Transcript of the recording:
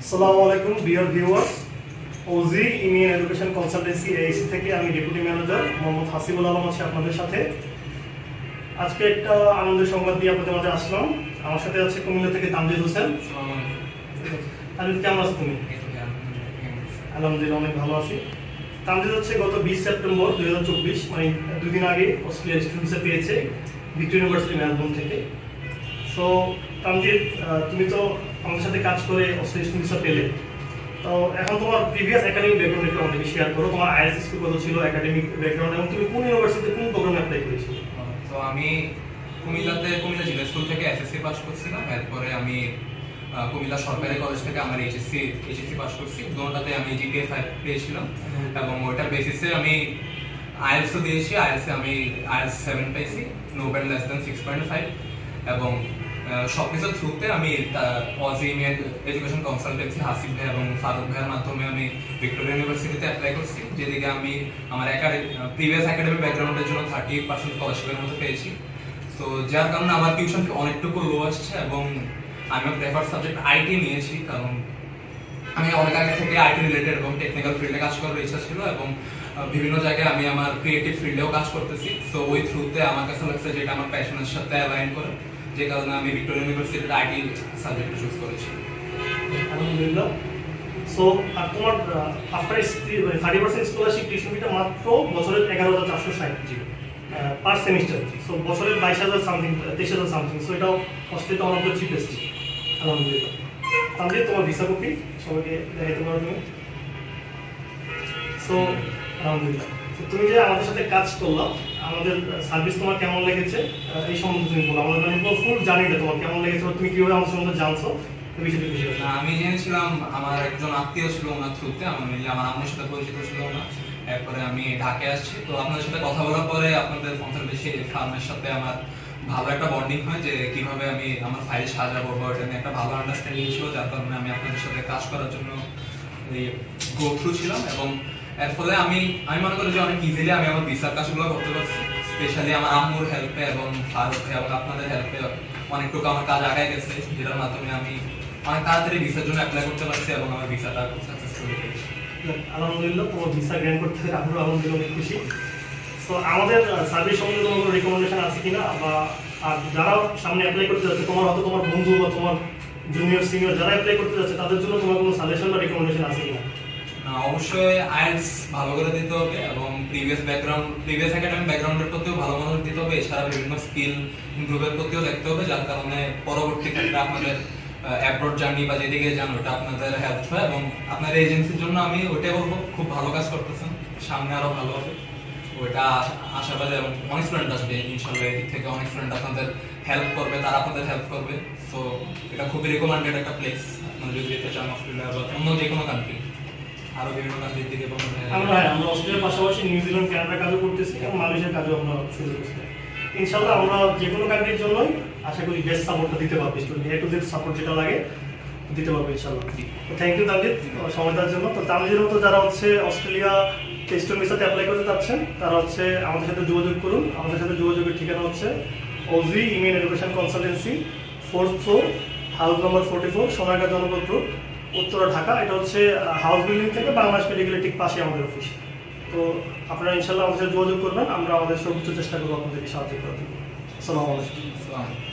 আসসালামু আলাইকুম dear viewers, OG immune education consultancy AAC থেকে আমি ডেপুটি ম্যানেজার মোহাম্মদ হাসিবুল আলম আছি আপনাদের সাথে। আজকে একটা আনন্দের সংবাদ দিয়ে আপনাদের মাঝে আসলাম। আমার সাথে আছে কুমিল্লা থেকে তানজিদ হোসেন। তানজিদ, কেমন আছো তুমি? আলহামদুলিল্লাহ, অনেক ভালো আছি। তানজিদ হচ্ছে গত 20 সেপ্টেম্বর 2024 মানে 2 দিন আগে অস্ট্রেলিয়ার স্টুডেন্ট ভিসা পেয়েছে ভিক্টোরিয়া ইউনিভার্সিটি মেলবোর্ন থেকে। সো তানজিদ, তুমি তো আমাদের সাথে কাজ করে অস্ট্রেলিয়ার স্টুডেন্ট ভিসা পেলে, তো এখন তোমার প্রিভিয়াস একাডেমিক ব্যাকগ্রাউন্ড একটু আমাদেরকে শেয়ার করো। তোমার আইএলটিএস স্কোর কত ছিল, একাডেমিক ব্যাকগ্রাউন্ড, এবং তুমি কোন ইউনিভার্সিটিতে কোন প্রোগ্রামে অ্যাপ্লাই করেছিলে? তো আমি কুমিল্লা জিলা স্কুল থেকে এসএসসি পাস করছিলাম। এরপরে আমি কুমিল্লা সরকারি কলেজ থেকে আমার এইচএসসি পাস করছি। দুটোটাতে আমি জিপিএ 5 পেয়েছিলাম এবং ওইটার বেসিসে আমি আইএলটিএসও দিয়েছি। আমি আইএলটিএস 7 পেয়েছি, নো ব্যান্ড লেস দেন 6.5। এবং সবকিছুর থ্রুতে আমি OG immune education consultancy Hasib ভাই এবং ফারুক ভাইয়ের মাধ্যমে আমি ভিক্টোরিয়া ইউনিভার্সিটিতে অ্যাপ্লাই করছি, যেদিকে আমি আমার প্রিভিয়াস একাডেমিক ব্যাকগ্রাউন্ডের জন্য 38% স্কলারশিপের মতো পেয়েছি। তো যার কারণে আমার টিউশন ফি অনেকটুকু লো আসছে এবং আমি প্রেফার সাবজেক্ট আইটি নিয়েছি, কারণ আমি অনেক আগে থেকে আইটি রিলেটেড এবং টেকনিক্যাল ফিল্ডে কাজ করার ইচ্ছা ছিল এবং বিভিন্ন জায়গায় আমি আমার ক্রিয়েটিভ ফিল্ডেও কাজ করতেছি। সো ওই থ্রুতে আমার কাছে লাগছে যেটা আমার প্যাশনের সাথে অ্যালাইন করে, যে কারণে আমি ভিক্টোরিয়া ইউনিভার্সিটির আইটি সাবজেক্ট চুজ করেছি। আলহামদুলিল্লাহ। সো আর তোমার আফটার 30% স্কলারশিপ টিউশন ফিটা মাত্র বছরের 11,460 পার সেমিস্টার। সো বছরের 22,000 সামথিং, 23,000 সামথিং। সো এটাও Australia one of the cheapest. আলহামদুলিল্লাহ। তাহলে তোমার ভিসা কপি সবাইকে দেখাইতে পারো তুমি। সো আলহামদুলিল্লাহ, তুমি যে আমাদের সাথে কাজ করলাম, আমাদের সার্ভিস তোমার কেমন লেগেছে এই সম্বন্ধে তুমি বলো। আমাদের মানে ফুল জানিটা তোমার কেমন লেগেছে, তুমি কিভাবে আমাদের সম্বন্ধে জানছো এই বিষয়টা খুশি হয়েছে। আমি জেনেছিলাম আমার একজন আত্মীয় ছিল ওনার থ্রুতে, আমার আম্মুর সাথে পরিচিত ছিল না। এরপরে আমি ঢাকায় আসছি, তো আপনাদের সাথে কথা বলার পরে আপনাদের কনসালটেন্সি ফার্মের সাথে আমার ভালো একটা বন্ডিং হয়, যে কিভাবে আমি আমার ফাইল সাজাবো বা ওটা নিয়ে একটা ভালো আন্ডারস্ট্যান্ডিং ছিল, যার কারণে আমি আপনাদের সাথে কাজ করার জন্য গো থ্রু ছিলাম। এবং এর ফলে আমি মনে করি যে অনেক ইজিলি আমি আমার ভিসার কাজগুলো করতে পারছি। স্পেশালি আমার আম্মুর হেল্পে এবং ফারুক এবং আপনাদের হেল্পে অনেকটুকু আমার কাজ আগায় গেছে, যেটার মাধ্যমে আমি অনেক তাড়াতাড়ি ভিসার জন্য অ্যাপ্লাই করতে পারছি এবং আমার ভিসাটা খুব সাকসেসফুলি পেয়েছি। আলহামদুলিল্লাহ, তোমার ভিসা গ্র্যান্ট করতে পেরে আমরাও আলহামদুলিল্লাহ অনেক খুশি। তো আমাদের সার্ভিস সম্বন্ধে তোমার কোনো রিকমেন্ডেশন আছে কিনা, বা আর যারা সামনে অ্যাপ্লাই করতে যাচ্ছে, তোমার হয়তো তোমার বন্ধু বা তোমার জুনিয়র সিনিয়র যারা অ্যাপ্লাই করতে যাচ্ছে, তাদের জন্য তোমার কোনো সাজেশন বা রিকমেন্ডেশন আছে কিনা? অবশ্যই আইএলটিএস ভালো করে দিতে হবে এবং প্রিভিয়াস একাডেমিক ব্যাকগ্রাউন্ডের প্রতিও ভালো মনোযোগ দিতে হবে। এছাড়া বিভিন্ন স্কিল ইমপ্রুভের প্রতিও দেখতে হবে, যার কারণে পরবর্তী ক্ষেত্রে আপনাদের অ্যাব্রড জার্নি বা যেদিকে যান ওটা আপনাদের হেল্প হয়। এবং আপনার এজেন্সির জন্য আমি ওইটাই বলবো, খুব ভালো কাজ করতেছেন, সামনে আরো ভালো হবে ওইটা আশাবাদী। এবং অনেক স্টুডেন্ট আসবে ইনশাল্লাহ, এদিক থেকে অনেক স্টুডেন্ট আপনাদের হেল্প করবে, তারা আপনাদের হেল্প করবে। তো এটা খুবই রিকমেন্ডেড একটা প্লেস, আপনারা যদি যেতে চান অস্ট্রেলিয়া বা অন্য যে কোনো কান্ট্রি, আরো বিভিন্ন কান্ট্রির দিকে। আমরা অস্ট্রেলিয়ার পাশাপাশি নিউজিল্যান্ড, কানাডা কাজও করতেছি এবং মালয়েশিয়ার কাজও আমরা শুরু করছি। ইনশাআল্লাহ আমরা যে কোনো কান্ট্রির জন্যই আশা করি বেস্ট সাপোর্টটা দিতে পারবো, student A to Z support যেটা লাগে দিতে পারবো ইনশাআল্লাহ। থ্যাংক ইউ তানজিদ সময় দেওয়ার জন্য। তো তানজিদের মতো যারা অস্ট্রেলিয়া স্টুডেন্ট ভিসাতে অ্যাপ্লাই করতে চাচ্ছেন, তারা আমাদের সাথে যোগাযোগ করুন। আমাদের সাথে যোগাযোগের ঠিকানা OG immune education consultancy, 4th floor, house number 44, Sonargaon Janapad road, Uttara, Dhaka. এটা হাউস বিল্ডিং থেকে বাংলাদেশ মেডিকেলের ঠিক পাশে আমাদের অফিস। তো আপনারা ইনশাআল্লাহ আমাদের সাথে যোগাযোগ করবেন, আমরা আমাদের সর্বোচ্চ চেষ্টা করবো আপনাদেরকে সাহায্য করার জন্য। আসসালামু আলাইকুম।